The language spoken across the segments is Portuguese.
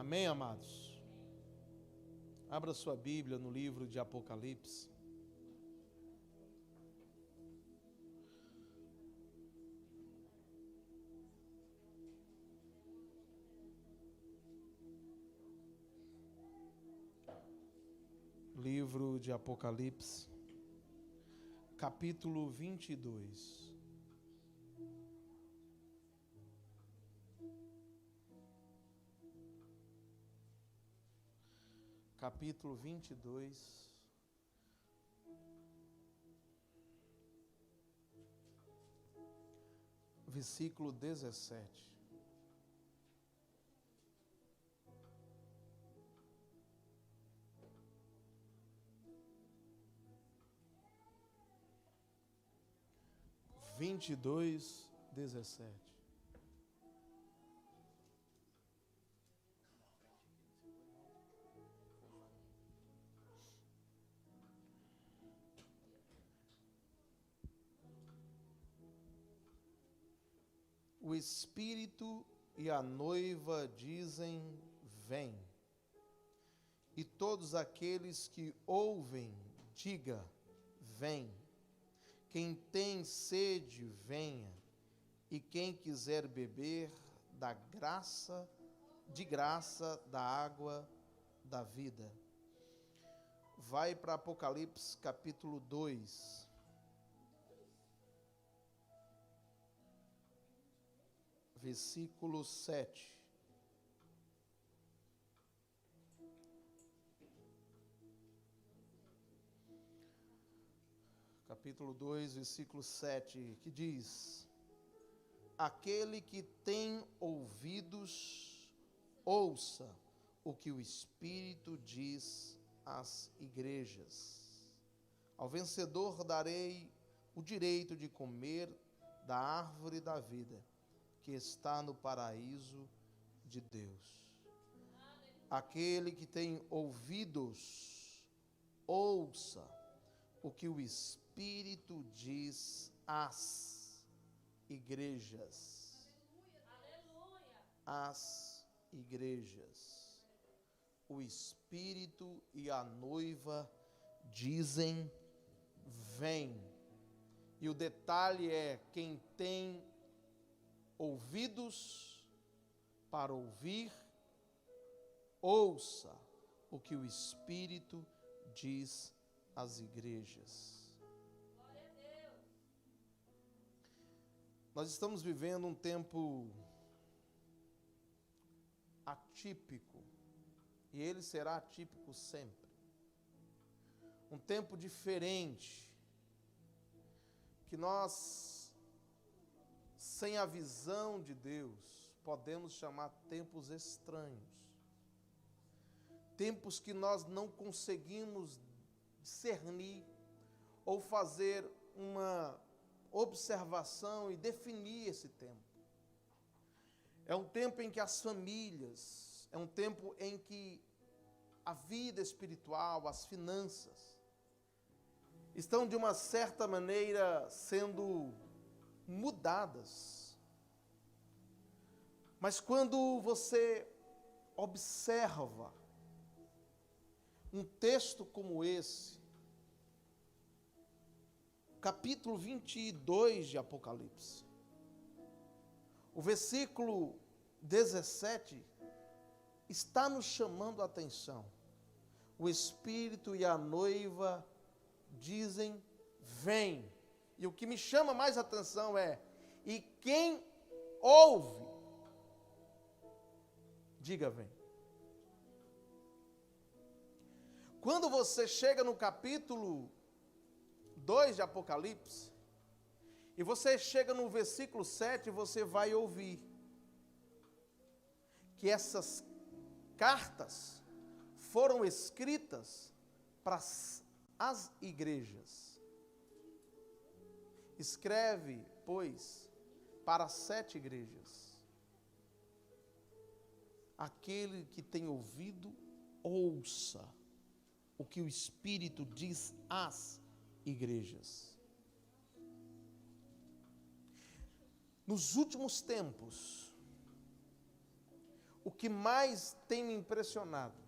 Amém, amados? Abra sua Bíblia no livro de Apocalipse. Livro de Apocalipse, capítulo 22. Capítulo 22, versículo 17. (22, 17). O Espírito e a noiva dizem: vem. E todos aqueles que ouvem, diga: vem. Quem tem sede, venha. E quem quiser beber de graça da água da vida. Vai para Apocalipse capítulo 2. Versículo 7. Capítulo 2, versículo 7, que diz: aquele que tem ouvidos, ouça o que o Espírito diz às igrejas. Ao vencedor darei o direito de comer da árvore da vida, que está no paraíso de Deus. Aquele que tem ouvidos, ouça o que o Espírito diz às igrejas. Às igrejas. O Espírito e a noiva dizem: vem. E o detalhe é: quem tem ouvidos para ouvir, ouça o que o Espírito diz às igrejas. Glória a Deus. Nós estamos vivendo um tempo atípico, e ele será atípico sempre. Um tempo diferente, que nós, sem a visão de Deus, podemos chamar tempos estranhos. Tempos que nós não conseguimos discernir ou fazer uma observação e definir esse tempo. É um tempo em que as famílias, é um tempo em que a vida espiritual, as finanças, estão de uma certa maneira sendo mudadas. Mas quando você observa um texto como esse, capítulo 22 de Apocalipse, o versículo 17 está nos chamando a atenção. O Espírito e a noiva dizem: vem. E o que me chama mais atenção é: e quem ouve, diga: vem. Quando você chega no capítulo 2 de Apocalipse, e você chega no versículo 7, você vai ouvir que essas cartas foram escritas para as igrejas. Escreve, pois, para 7 igrejas. Aquele que tem ouvido, ouça o que o Espírito diz às igrejas. Nos últimos tempos, o que mais tem me impressionado,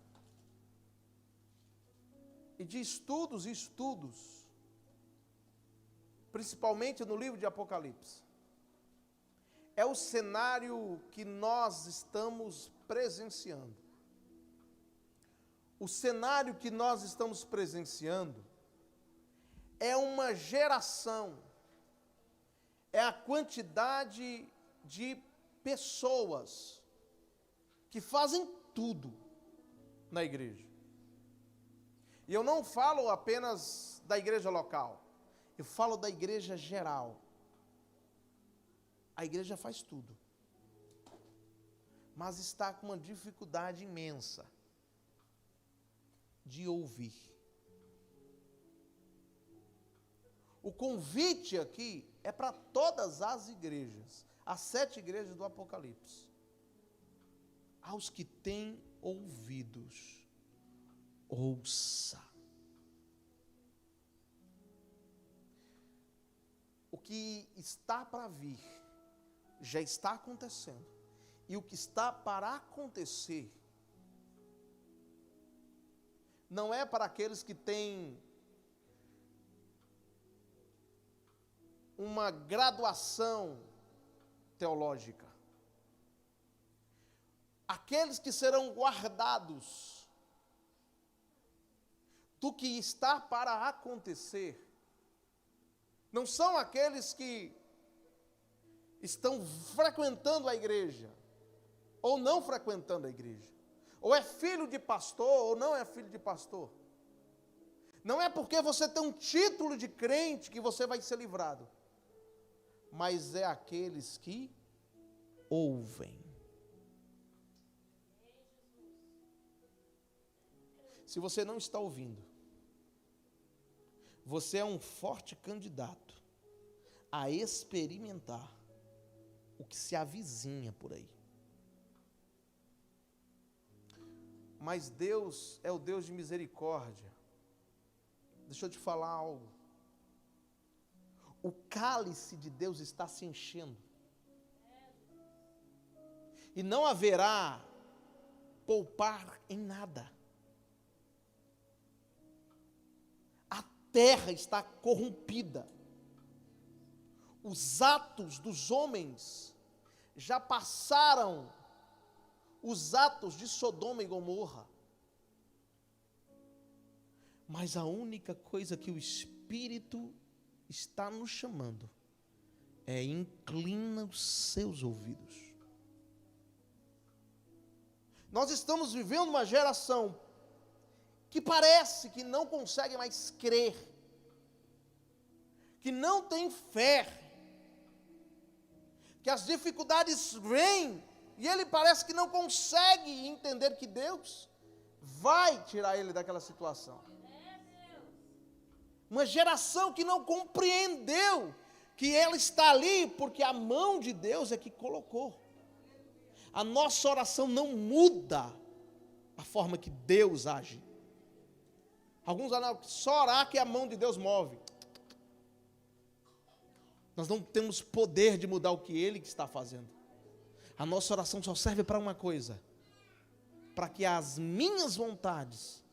e de estudos e estudos, principalmente no livro de Apocalipse, é o cenário que nós estamos presenciando. O cenário que nós estamos presenciando é uma geração, é a quantidade de pessoas que fazem tudo na igreja. E eu não falo apenas da igreja local, eu falo da igreja geral. A igreja faz tudo, mas está com uma dificuldade imensa de ouvir. O convite aqui é para todas as igrejas, as 7 igrejas do Apocalipse. Aos que têm ouvidos, ouça. O que está para vir já está acontecendo, e o que está para acontecer não é para aqueles que têm uma graduação teológica. Aqueles que serão guardados do que está para acontecer não são aqueles que estão frequentando a igreja ou não frequentando a igreja, ou é filho de pastor ou não é filho de pastor. Não é porque você tem um título de crente que você vai ser livrado, mas é aqueles que ouvem. Se você não está ouvindo, você é um forte candidato a experimentar o que se avizinha por aí. Mas Deus é o Deus de misericórdia. Deixa eu te falar algo. O cálice de Deus está se enchendo. E não haverá poupar em nada. A terra está corrompida. Os atos dos homens já passaram os atos de Sodoma e Gomorra. Mas a única coisa que o Espírito está nos chamando é: inclina os seus ouvidos. Nós estamos vivendo uma geração que parece que não consegue mais crer, que não tem fé, que as dificuldades vêm e ele parece que não consegue entender que Deus vai tirar ele daquela situação. Uma geração que não compreendeu que ela está ali porque a mão de Deus é que colocou. A nossa oração não muda a forma que Deus age. Alguns falam que só orar que a mão de Deus move. Nós não temos poder de mudar o que Ele está fazendo. A nossa oração só serve para uma coisa: para que as minhas vontades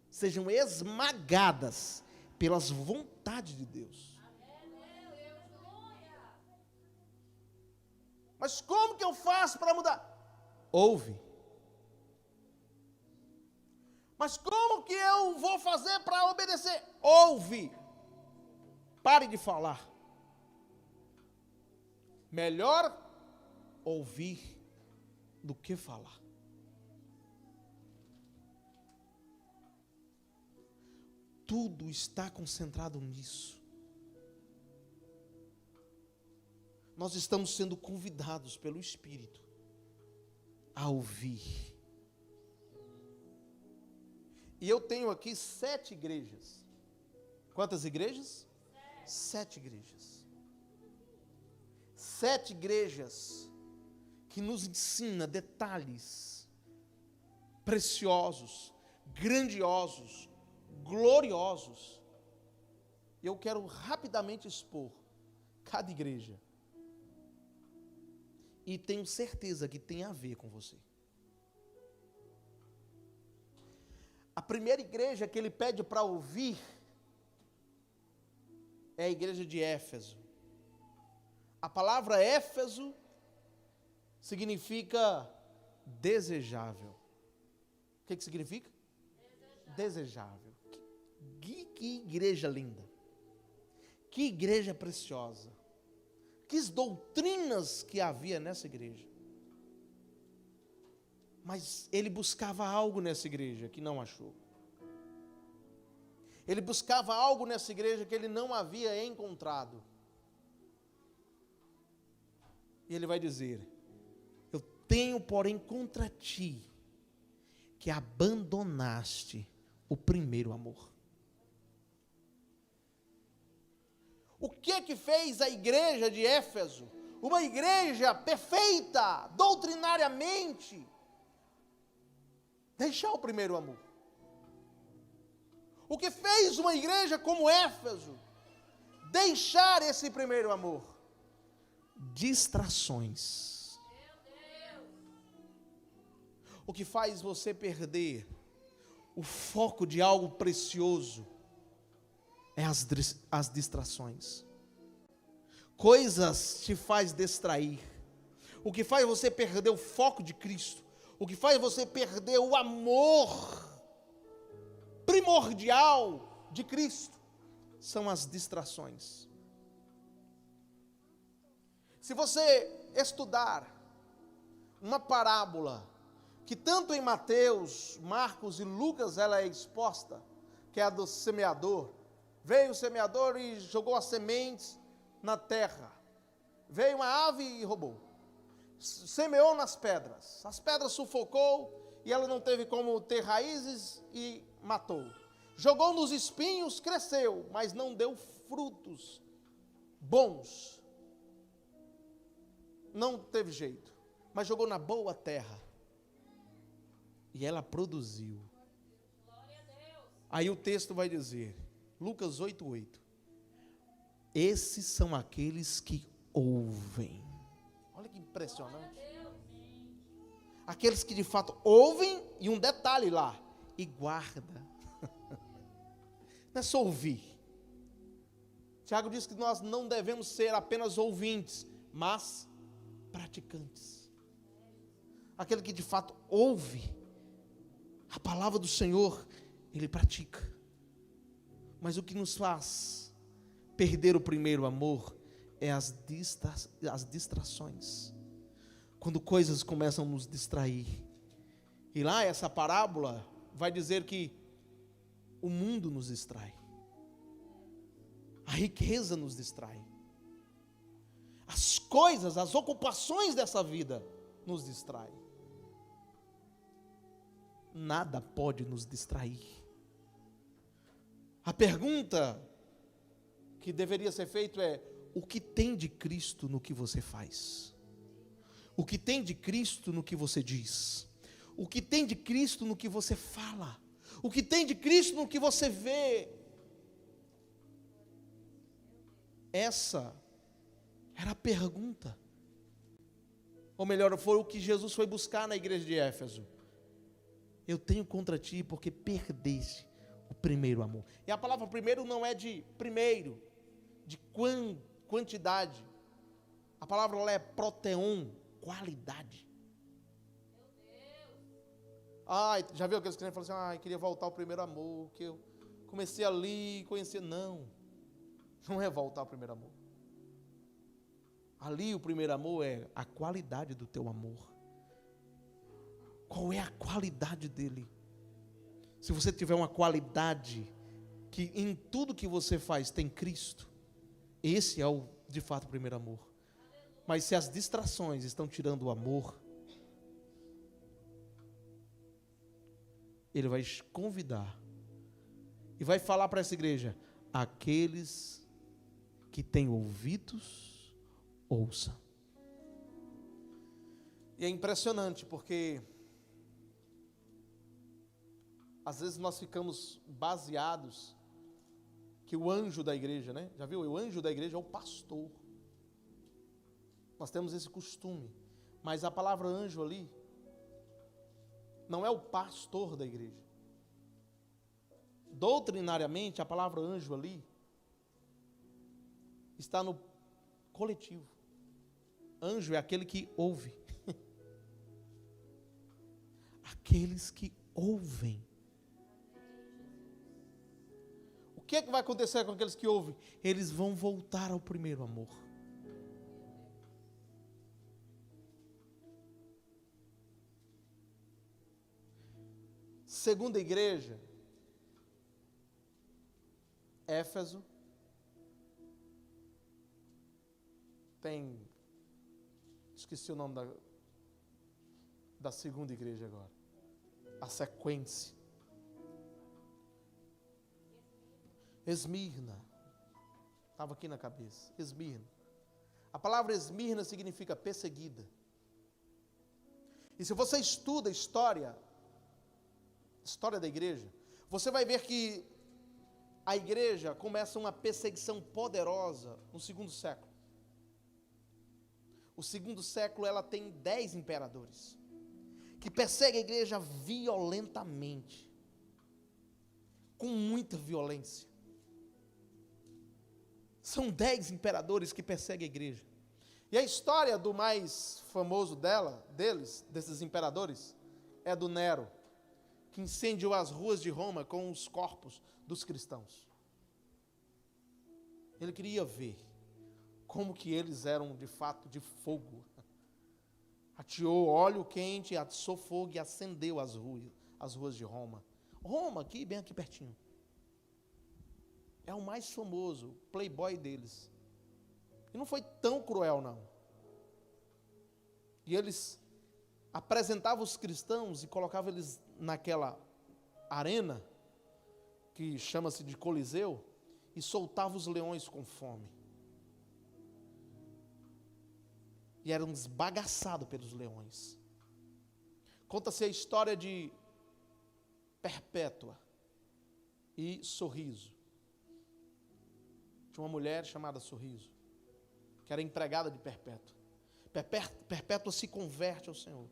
sejam esmagadas pelas vontades de Deus. Mas como que eu faço para mudar? Ouve. Mas como que eu vou fazer para obedecer? Ouve. Pare de falar. Melhor ouvir do que falar. Tudo está concentrado nisso. Nós estamos sendo convidados pelo Espírito a ouvir. E eu tenho aqui 7 igrejas. Quantas igrejas? 7 igrejas. 7 igrejas que nos ensina detalhes preciosos, grandiosos, gloriosos. Eu quero rapidamente expor cada igreja. E tenho certeza que tem a ver com você. A primeira igreja que ele pede para ouvir é a igreja de Éfeso. A palavra Éfeso significa desejável. O que significa? Desejável. Que igreja linda. Que igreja preciosa. Que doutrinas que havia nessa igreja. Mas ele buscava algo nessa igreja que não achou. Ele buscava algo nessa igreja que ele não havia encontrado. E ele vai dizer: eu tenho, porém, contra ti, que abandonaste o primeiro amor. O que fez a igreja de Éfeso, uma igreja perfeita, doutrinariamente, deixar o primeiro amor? O que fez uma igreja como Éfeso deixar esse primeiro amor? Distrações. O que faz você perder o foco de algo precioso é as distrações. Coisas te faz distrair. O que faz você perder o foco de Cristo, o que faz você perder o amor primordial de Cristo, são as distrações. Se você estudar uma parábola, que tanto em Mateus, Marcos e Lucas ela é exposta, que é a do semeador. Veio o semeador e jogou as sementes na terra. Veio uma ave e roubou. Semeou nas pedras. As pedras sufocou e ela não teve como ter raízes e matou. Jogou nos espinhos, cresceu, mas não deu frutos bons. Não teve jeito, mas jogou na boa terra e ela produziu. Aí o texto vai dizer, Lucas 8:8, esses são aqueles que ouvem. Olha que impressionante. Aqueles que de fato ouvem, e um detalhe lá, e guarda. Não é só ouvir. Tiago diz que nós não devemos ser apenas ouvintes, mas praticantes. Aquele que de fato ouve a palavra do Senhor, ele pratica. Mas o que nos faz perder o primeiro amor é as distrações. Quando coisas começam a nos distrair. E lá essa parábola vai dizer que o mundo nos distrai. A riqueza nos distrai. As coisas, as ocupações dessa vida nos distraem. Nada pode nos distrair. A pergunta que deveria ser feita é: o que tem de Cristo no que você faz? O que tem de Cristo no que você diz? O que tem de Cristo no que você fala? O que tem de Cristo no que você vê? Essa era a pergunta. Ou melhor, foi o que Jesus foi buscar na igreja de Éfeso. Eu tenho contra ti porque perdeste o primeiro amor. E a palavra primeiro não é de primeiro, de quantidade. A palavra lá é proteon, qualidade. Já viu aqueles que falam assim, queria voltar ao primeiro amor, que eu comecei ali, conhecer. Não é voltar ao primeiro amor. Ali o primeiro amor é a qualidade do teu amor. Qual é a qualidade dele? Se você tiver uma qualidade que em tudo que você faz tem Cristo, esse é de fato o primeiro amor. Mas se as distrações estão tirando o amor, ele vai convidar e vai falar para essa igreja: aqueles que têm ouvidos, ouçam. E é impressionante porque às vezes nós ficamos baseados que o anjo da igreja, né? Já viu? O anjo da igreja é o pastor. Nós temos esse costume. Mas a palavra anjo ali não é o pastor da igreja. doutrinariamente, a palavra anjo ali está no coletivo. Anjo é aquele que ouve. Aqueles que ouvem. O que é que vai acontecer com aqueles que ouvem? Eles vão voltar ao primeiro amor. Segunda igreja, Éfeso, esqueci o nome da segunda igreja agora, a sequência. Esmirna, estava aqui na cabeça, Esmirna. A palavra Esmirna significa perseguida. E se você estuda história da igreja, você vai ver que a igreja começa uma perseguição poderosa no segundo século. O segundo século ela tem 10 imperadores que perseguem a igreja violentamente, com muita violência. São 10 imperadores que perseguem a igreja. E a história do mais famoso desses imperadores, é do Nero, que incendiou as ruas de Roma com os corpos dos cristãos. Ele queria ver como que eles eram de fato de fogo. Ateou óleo quente, atiçou fogo e acendeu as ruas de Roma. Roma, aqui, bem aqui pertinho. É o mais famoso, playboy deles. E não foi tão cruel, não. E eles apresentavam os cristãos e colocavam eles naquela arena, que chama-se de Coliseu, e soltavam os leões com fome. E eram esbagaçados pelos leões. Conta-se a história de Perpétua e Sorriso. Tinha uma mulher chamada Sorriso, que era empregada de Perpétua. Perpétua se converte ao Senhor.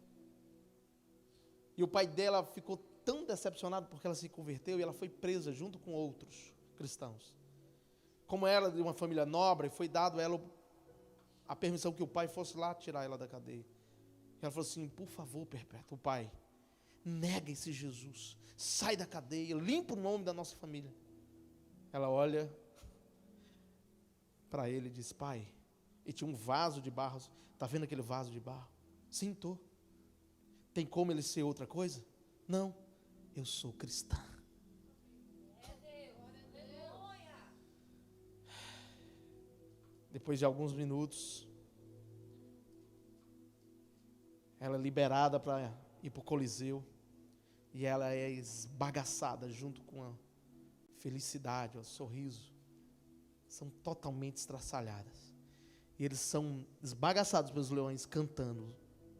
E o pai dela ficou tão decepcionado porque ela se converteu e ela foi presa junto com outros cristãos. Como ela era de uma família nobre, foi dado a ela a permissão que o pai fosse lá tirar ela da cadeia. E ela falou assim: por favor, Perpétua, o pai, nega esse Jesus, sai da cadeia, limpa o nome da nossa família. Ela olha para ele e diz: pai, e tinha um vaso de barro, está vendo aquele vaso de barro? Sim, estou. Tem como ele ser outra coisa? Não, eu sou cristã. Depois de alguns minutos, ela é liberada para ir para o Coliseu, e ela é esbagaçada junto com a felicidade, o sorriso. São totalmente estraçalhadas. E eles são esbagaçados pelos leões, cantando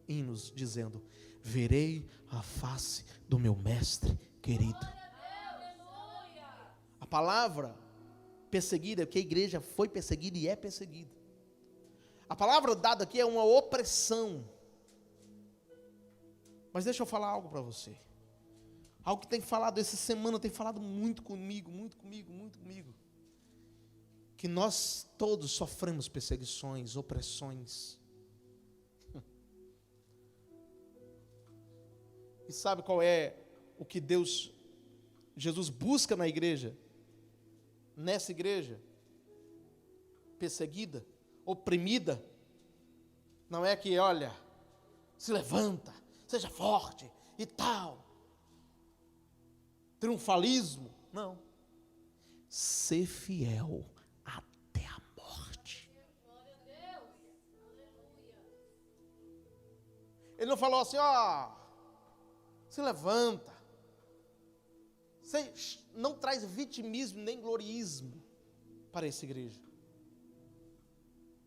hinos, dizendo: verei a face do meu mestre querido. A palavra perseguida é porque a igreja foi perseguida e é perseguida. A palavra dada aqui é uma opressão. Mas deixa eu falar algo para você. Algo que tem falado essa semana, tem falado muito comigo. Que nós todos sofremos perseguições, opressões. E sabe qual é o que Jesus busca na igreja? Nessa igreja perseguida, oprimida, não é que, olha, se levanta, seja forte e tal, triunfalismo, não, ser fiel até a morte. Ele não falou assim: ó, se levanta. Você não traz vitimismo nem gloriismo para essa igreja.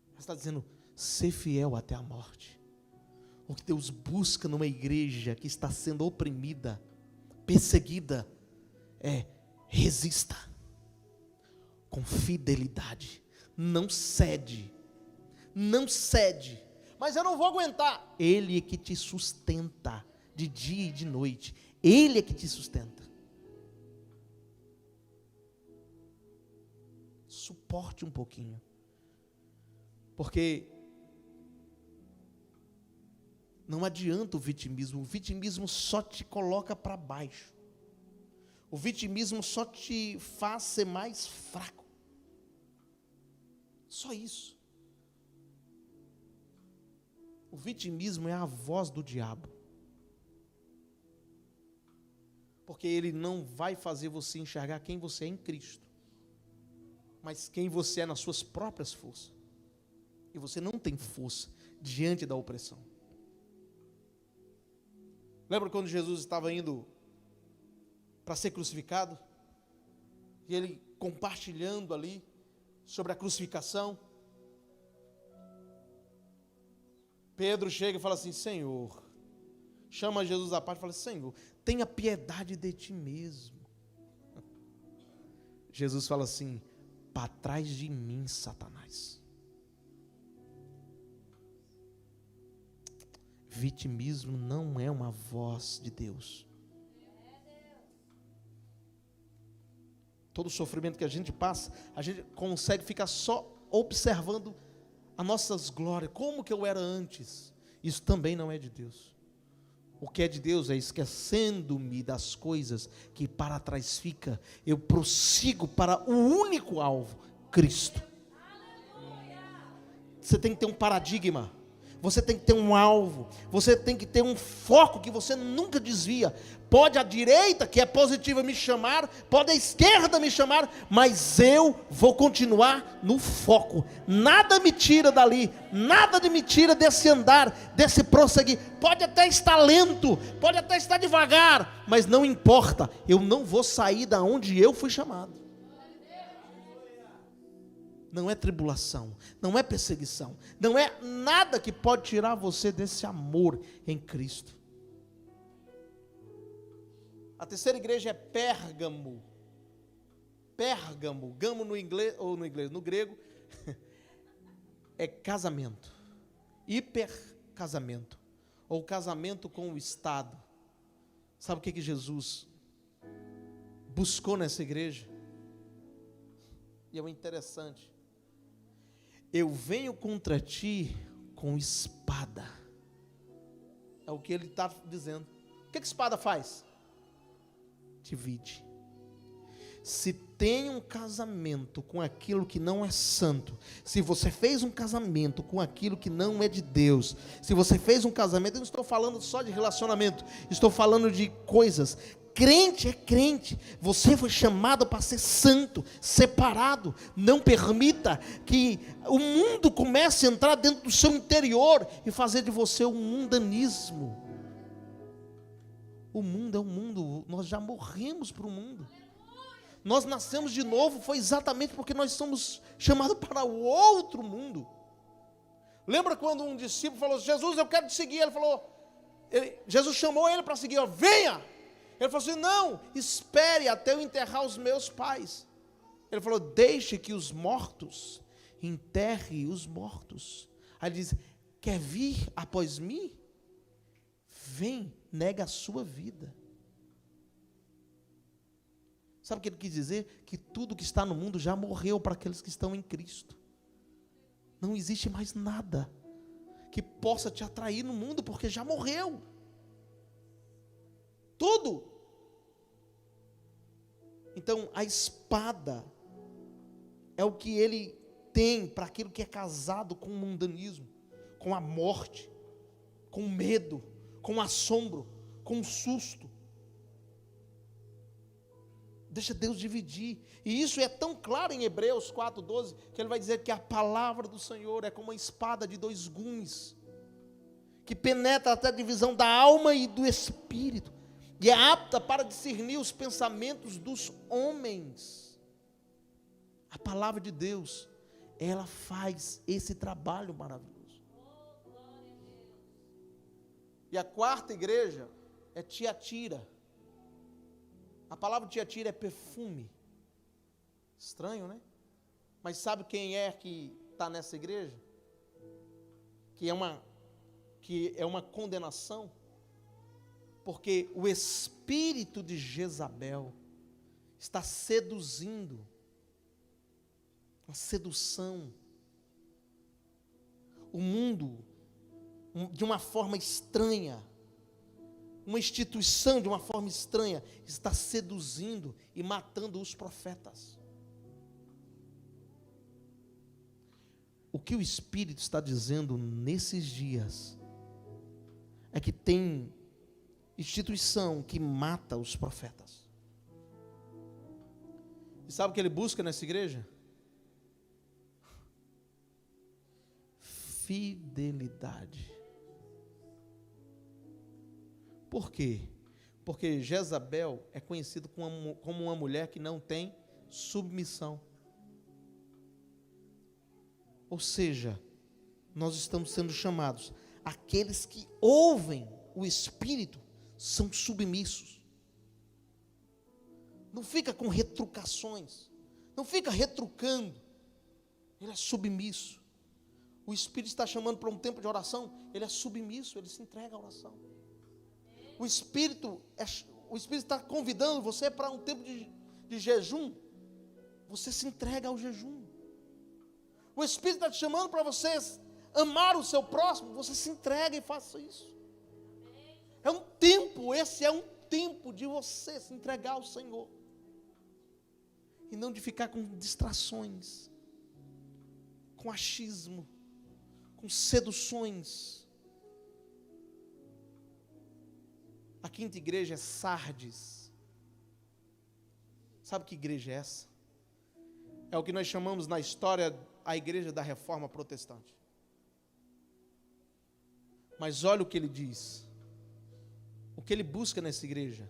Ele está dizendo: ser fiel até a morte. O que Deus busca numa igreja que está sendo oprimida, perseguida, é: resista com fidelidade, não cede, mas eu não vou aguentar. Ele é que te sustenta de dia e de noite, Ele é que te sustenta. suporte um pouquinho. Porque não adianta o vitimismo só te coloca para baixo. O vitimismo só te faz ser mais fraco. Só isso. O vitimismo é a voz do diabo. Porque ele não vai fazer você enxergar quem você é em Cristo, mas quem você é nas suas próprias forças. E você não tem força diante da opressão. Lembra quando Jesus estava indo para ser crucificado? E ele compartilhando ali sobre a crucificação. Pedro chega e fala assim: Senhor, chama Jesus à parte e fala: Senhor, tenha piedade de ti mesmo. Jesus fala assim: para trás de mim, Satanás. Vitimismo não é uma voz de Deus. Todo sofrimento que a gente passa, a gente consegue ficar só observando as nossas glórias, como que eu era antes. Isso também não é de Deus. O que é de Deus é esquecendo-me das coisas que para trás fica, eu prossigo para o único alvo, Cristo. Você tem que ter um paradigma, você tem que ter um alvo, você tem que ter um foco que você nunca desvia. Pode a direita, que é positiva, me chamar, pode a esquerda me chamar, mas eu vou continuar no foco. Nada me tira dali, nada me tira desse andar, desse prosseguir. Pode até estar lento, pode até estar devagar, mas não importa, eu não vou sair da onde eu fui chamado. Não é tribulação, não é perseguição, não é nada que pode tirar você desse amor em Cristo. A terceira igreja é Pérgamo. Pérgamo, gamo no inglês, ou no grego, é casamento, hipercasamento, ou casamento com o Estado. Sabe o que Jesus buscou nessa igreja? E é interessante. Eu venho contra ti com espada. É o que ele está dizendo. O que espada faz? Divide. Se tem um casamento com aquilo que não é santo, se você fez um casamento com aquilo que não é de Deus, se você fez um casamento, eu não estou falando só de relacionamento, estou falando de coisas. Crente é crente, você foi chamado para ser santo, separado. Não permita que o mundo comece a entrar dentro do seu interior e fazer de você um mundanismo. O mundo é um mundo, nós já morremos para o mundo. Nós nascemos de novo, foi exatamente porque nós somos chamados para o outro mundo. Lembra quando um discípulo falou: Jesus, eu quero te seguir. Jesus chamou ele para seguir, venha. Ele falou assim: não, espere até eu enterrar os meus pais. Ele falou: deixe que os mortos enterrem os mortos. Aí ele diz: quer vir após mim? Vem, nega a sua vida. Sabe o que ele quis dizer? Que tudo que está no mundo já morreu para aqueles que estão em Cristo. Não existe mais nada que possa te atrair no mundo, porque já morreu. Tudo. Então a espada é o que ele tem para aquilo que é casado com o mundanismo, com a morte, com o medo, com o assombro, com o susto. Deixa Deus dividir. E isso é tão claro em Hebreus 4:12, que ele vai dizer que a palavra do Senhor é como uma espada de dois gumes, que penetra até a divisão da alma e do espírito, e é apta para discernir os pensamentos dos homens. A palavra de Deus, ela faz esse trabalho maravilhoso. E a quarta igreja é Tiatira. A palavra Tiatira é perfume. Estranho, né? Mas sabe quem é que está nessa igreja? Que é uma condenação. Porque o espírito de Jezabel está seduzindo uma sedução. O mundo, de uma forma estranha, uma instituição de uma forma estranha, está seduzindo e matando os profetas. O que o Espírito está dizendo nesses dias é que tem instituição que mata os profetas. E sabe o que ele busca nessa igreja? Fidelidade. Por quê? Porque Jezabel é conhecida como uma mulher que não tem submissão. Ou seja, nós estamos sendo chamados, aqueles que ouvem o Espírito são submissos. Não fica com retrucações, não fica retrucando, ele é submisso. O Espírito está chamando para um tempo de oração, ele é submisso, ele se entrega à oração. O Espírito está convidando você para um tempo de jejum, você se entrega ao jejum. O Espírito está te chamando para você amar o seu próximo, você se entrega e faça isso. Esse é um tempo de você se entregar ao Senhor. E não de ficar com distrações, com achismo, com seduções. A quinta igreja é Sardes. Sabe que igreja é essa? É o que nós chamamos na história a igreja da Reforma Protestante. Mas olha o que ele diz. O que ele busca nessa igreja.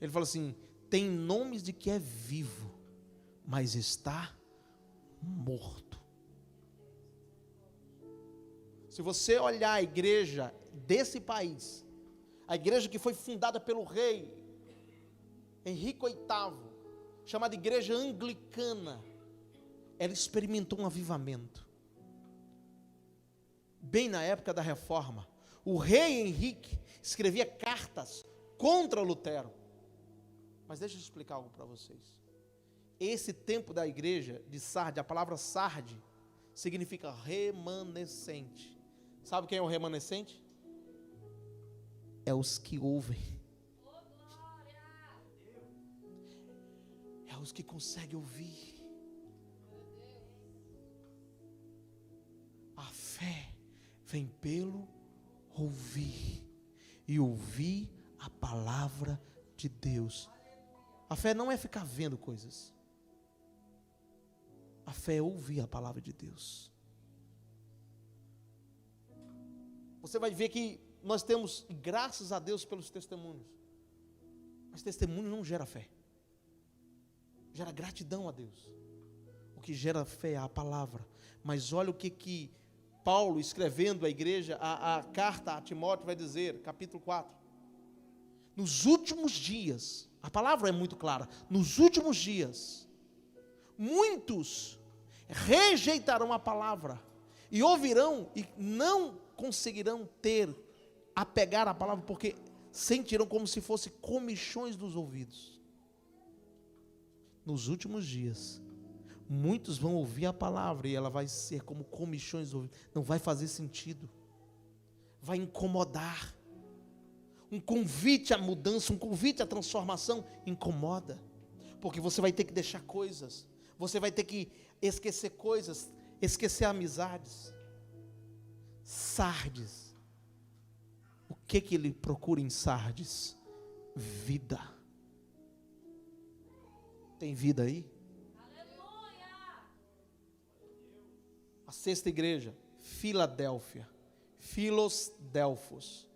Ele fala assim: tem nomes de que é vivo, mas está morto. Se você olhar a igreja desse país, a igreja que foi fundada pelo rei Henrique VIII, chamada igreja anglicana, ela experimentou um avivamento. Bem na época da Reforma, o rei Henrique escrevia cartas contra Lutero. Mas deixa eu explicar algo para vocês. Esse tempo da igreja de Sardes, a palavra Sardes significa remanescente. Sabe quem é o remanescente? É os que ouvem. É os que conseguem ouvir. A fé vem pelo ouvir, e ouvir a palavra de Deus. A fé não é ficar vendo coisas. A fé é ouvir a palavra de Deus. Você vai ver que nós temos, graças a Deus pelos testemunhos, mas testemunho não gera fé, gera gratidão a Deus. O que gera fé é a palavra. Mas olha o que Paulo, escrevendo à igreja, a carta a Timóteo, vai dizer, capítulo 4. Nos últimos dias, a palavra é muito clara, nos últimos dias, muitos rejeitarão a palavra, e ouvirão, e não conseguirão apegar a palavra, porque sentirão como se fosse comichões nos ouvidos. Nos últimos dias, muitos vão ouvir a palavra e ela vai ser como comichões, não vai fazer sentido, vai incomodar. Um convite à mudança, um convite à transformação incomoda, porque você vai ter que deixar coisas, você vai ter que esquecer coisas, esquecer amizades. Sardes, o que ele procura em Sardes? Vida. Tem vida aí? A sexta igreja, Filadélfia. Filos, Delfos.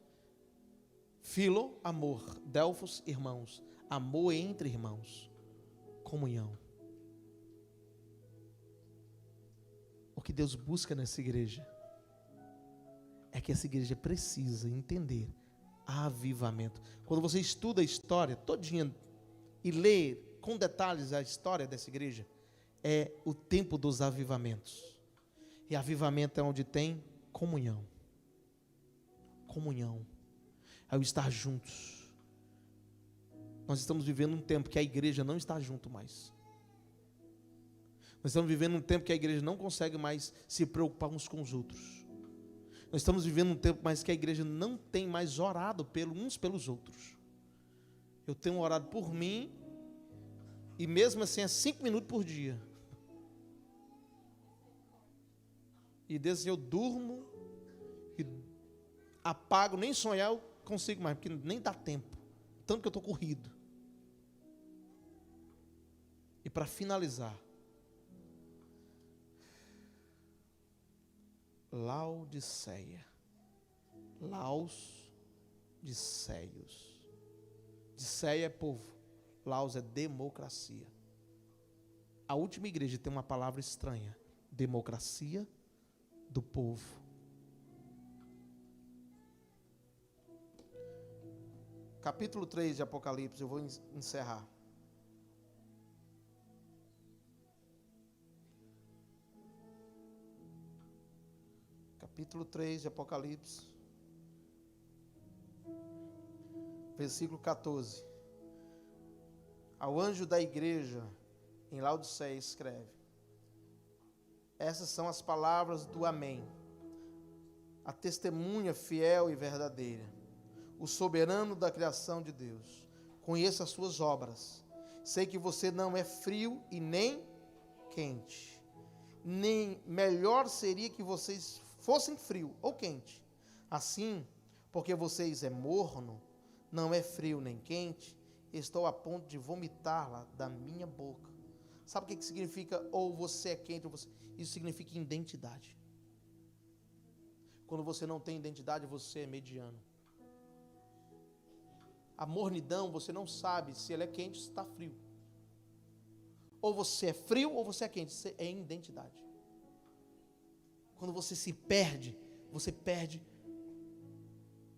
Filo, amor. Delfos, irmãos. Amor entre irmãos. Comunhão. O que Deus busca nessa igreja é que essa igreja precisa entender avivamento. Quando você estuda a história todinha e lê com detalhes a história dessa igreja, é o tempo dos avivamentos. E avivamento é onde tem comunhão. Comunhão. É o estar juntos. Nós estamos vivendo um tempo que a igreja não está junto mais. Nós estamos vivendo um tempo que a igreja não consegue mais se preocupar uns com os outros. Nós estamos vivendo um tempo mais que a igreja não tem mais orado uns pelos outros. Eu tenho orado por mim, e mesmo assim é 5 minutos por dia. E desde eu durmo e apago, nem sonhar eu consigo mais, porque nem dá tempo. Tanto que eu estou corrido. E para finalizar, Laodiceia. Laos de Ceios. Diceia é povo. Laos é democracia. A última igreja tem uma palavra estranha. Democracia do povo. Capítulo 3 de Apocalipse, eu vou encerrar. Capítulo 3 de Apocalipse, versículo 14. Ao anjo da igreja em Laodiceia escreve: essas são as palavras do Amém, a testemunha fiel e verdadeira, o soberano da criação de Deus. Conheço as suas obras, sei que você não é frio e nem quente. Nem melhor seria que vocês fossem frio ou quente. Assim, porque vocês é morno, não é frio nem quente, estou a ponto de vomitá-la da minha boca. Sabe o que significa ou você é quente ou você... Isso significa identidade. Quando você não tem identidade, você é mediano. A mornidão, você não sabe se ele é quente ou se está frio. Ou você é frio ou você é quente. Você é identidade. Quando você se perde, você perde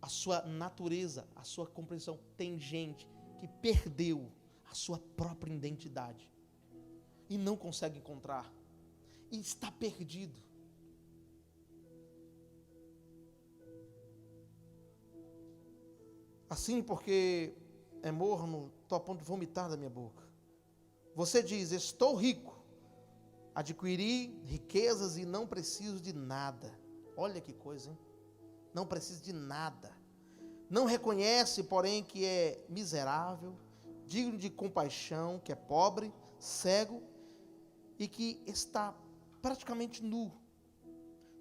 a sua natureza, a sua compreensão. Tem gente que perdeu a sua própria identidade e não consegue encontrar, e está perdido. Assim, porque é morno, estou a ponto de vomitar da minha boca. Você diz: estou rico, adquiri riquezas e não preciso de nada. Olha que coisa, hein? Não preciso de nada. Não reconhece, porém, que é miserável, digno de compaixão, que é pobre, cego e que está praticamente nu.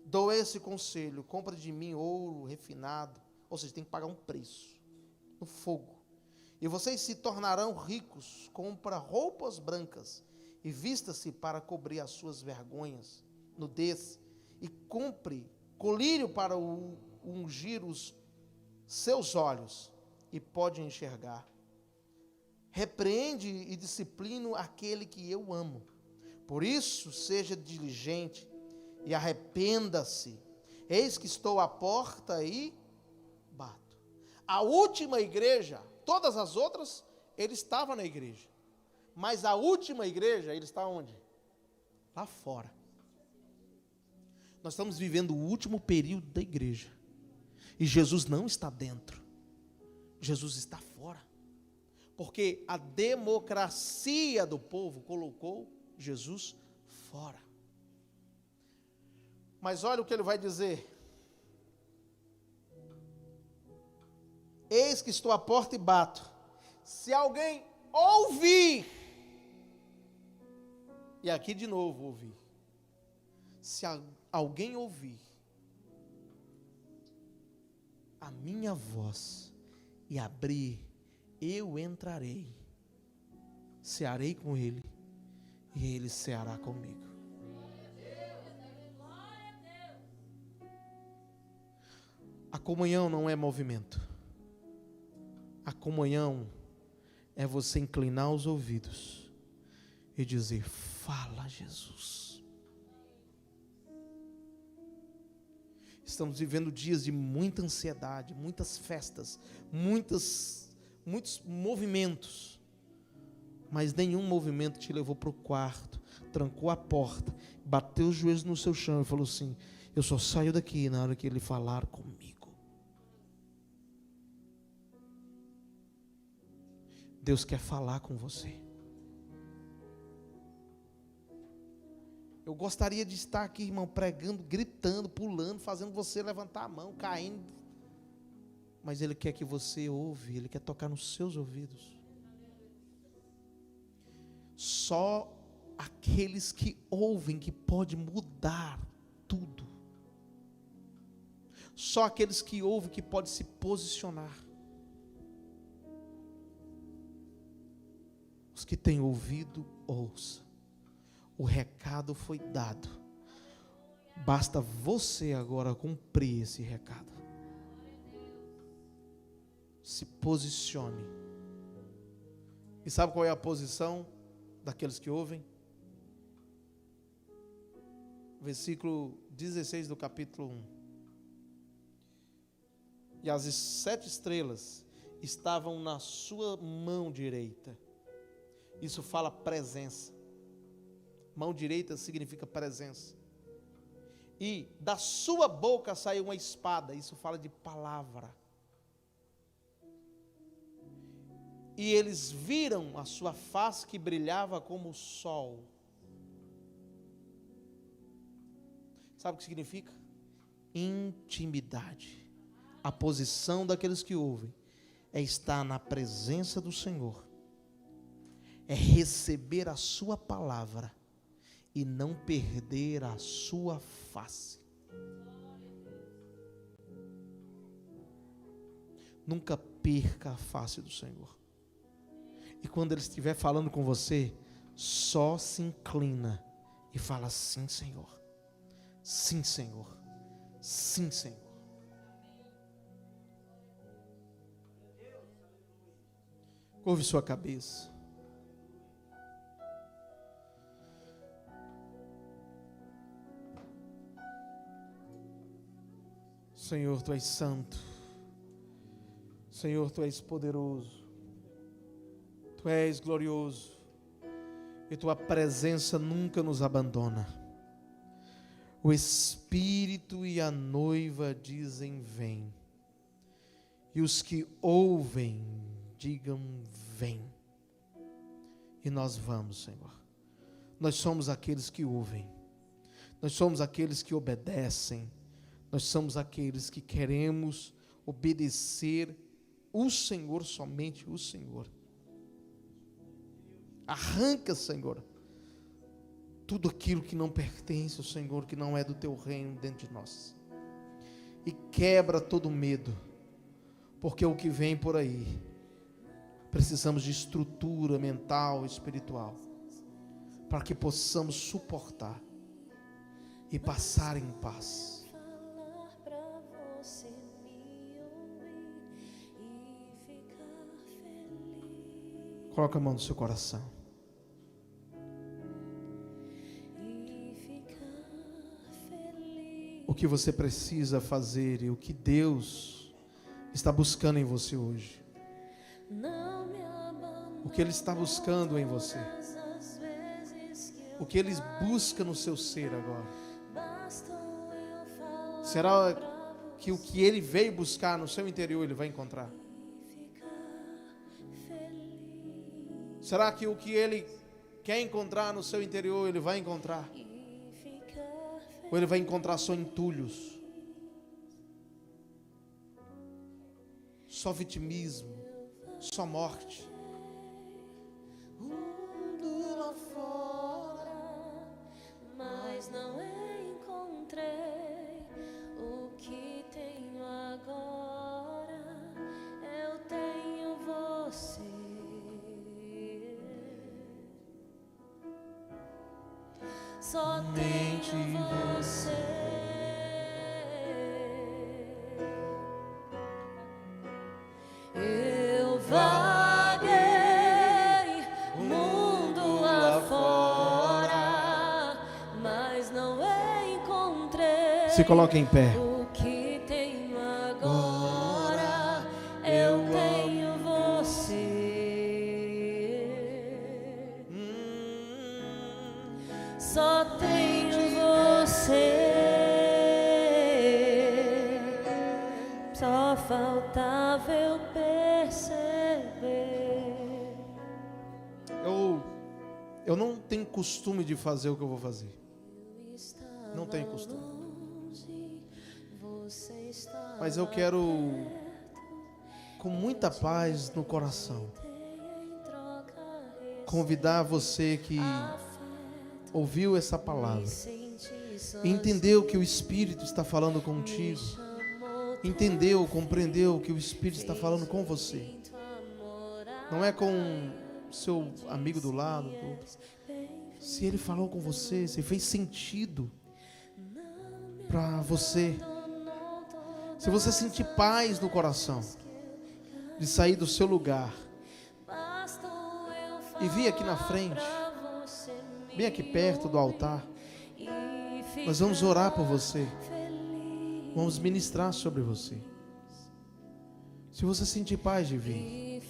Dou esse conselho: compra de mim ouro refinado, ou seja, tem que pagar um preço no fogo, e vocês se tornarão ricos. Compra roupas brancas e vista-se para cobrir as suas vergonhas, nudez, e compre colírio para ungir os seus olhos, e pode enxergar. Repreende e disciplino aquele que eu amo. Por isso, seja diligente e arrependa-se. Eis que estou à porta e bato. A última igreja, todas as outras, ele estava na igreja. Mas a última igreja, ele está onde? Lá fora. Nós estamos vivendo o último período da igreja. E Jesus não está dentro. Jesus está fora. Porque a democracia do povo colocou Jesus fora. Mas olha o que ele vai dizer: eis que estou à porta e bato. Se alguém ouvir, e aqui de novo ouvir, se alguém ouvir a minha voz e abrir, eu entrarei, cearei com ele e ele ceará comigo. A comunhão não é movimento. A comunhão é você inclinar os ouvidos e dizer: fala, Jesus. Estamos vivendo dias de muita ansiedade, muitas festas, muitos movimentos, mas nenhum movimento te levou para o quarto, trancou a porta, bateu os joelhos no seu chão e falou assim: eu só saio daqui na hora que ele falar comigo. Deus quer falar com você. Eu gostaria de estar aqui, irmão, pregando, gritando, pulando, fazendo você levantar a mão, caindo. Mas Ele quer que você ouve, Ele quer tocar nos seus ouvidos. Só aqueles que ouvem que pode mudar tudo. Só aqueles que ouvem que pode se posicionar. Os que têm ouvido, ouça. O recado foi dado. Basta você agora cumprir esse recado. Se posicione. E sabe qual é a posição daqueles que ouvem? Versículo 16 do capítulo 1. E as 7 estrelas estavam na sua mão direita. Isso fala presença. Mão direita significa presença. E da sua boca saiu uma espada. Isso fala de palavra. E eles viram a sua face que brilhava como o sol. Sabe o que significa? Intimidade. A posição daqueles que ouvem é estar na presença do Senhor. É receber a sua palavra e não perder a sua face. Nunca perca a face do Senhor. E quando Ele estiver falando com você, só se inclina e fala: sim, Senhor. Sim, Senhor. Sim, Senhor. Curve sua cabeça. Senhor, Tu és santo. Senhor, Tu és poderoso. Tu és glorioso. E Tua presença nunca nos abandona. O Espírito e a noiva dizem: vem. E os que ouvem, digam: vem. E nós vamos, Senhor. Nós somos aqueles que ouvem. Nós somos aqueles que obedecem. Nós somos aqueles que queremos obedecer o Senhor, somente o Senhor. Arranca, Senhor, tudo aquilo que não pertence ao Senhor, que não é do Teu reino dentro de nós. E quebra todo medo, porque o que vem por aí, precisamos de estrutura mental e espiritual, para que possamos suportar e passar em paz. Coloca a mão no seu coração. O que você precisa fazer e o que Deus está buscando em você hoje. O que Ele está buscando em você. O que Ele busca no seu ser agora. Será que o que Ele veio buscar no seu interior Ele vai encontrar? Será que o que Ele quer encontrar no seu interior Ele vai encontrar? Ou Ele vai encontrar só entulhos? Só vitimismo? Só morte? Mundo lá fora, mas não encontrei o que tenho agora. Eu tenho você. Somente você. Eu vaguei o mundo lá fora, mas não encontrei. Se coloque em pé. O que tenho agora, eu tenho você. Só tenho você. Só faltava eu perceber. Eu não tenho costume de fazer o que eu vou fazer. tenho costume. Mas eu quero, com muita paz no coração, convidar você que ouviu essa palavra, entendeu que o Espírito está falando contigo, entendeu, compreendeu que o Espírito está falando com você. Não é com seu amigo do lado. Se ele falou com você, se fez sentido para você, se você sentir paz no coração, de sair do seu lugar e vir aqui na frente, bem aqui perto do altar, nós vamos orar por você, vamos ministrar sobre você. Se você sentir paz de vir,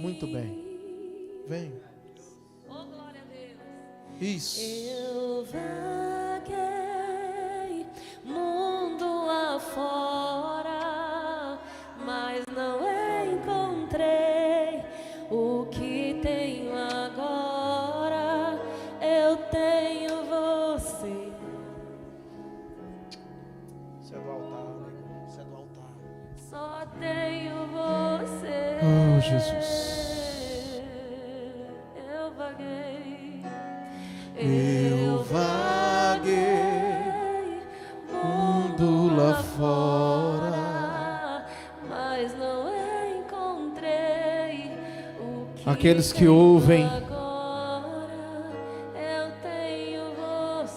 muito bem, vem. Isso. Eu vaguei mundo afora, mas não encontrei o que tenho agora. Eu tenho você. Isso é do altar, né? Isso é do altar. Só tenho você. Oh, Jesus. Eu vaguei. Eu vaguei mundo lá fora, mas não encontrei o que aqueles que ouvem, agora. Eu tenho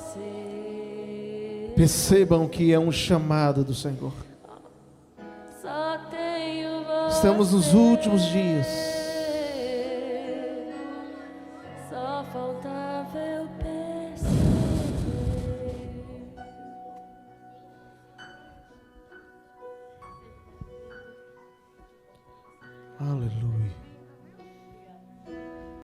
você. percebam que é um chamado do Senhor. Só tenho você. Estamos nos últimos dias. Só faltava eu perceber. Aleluia.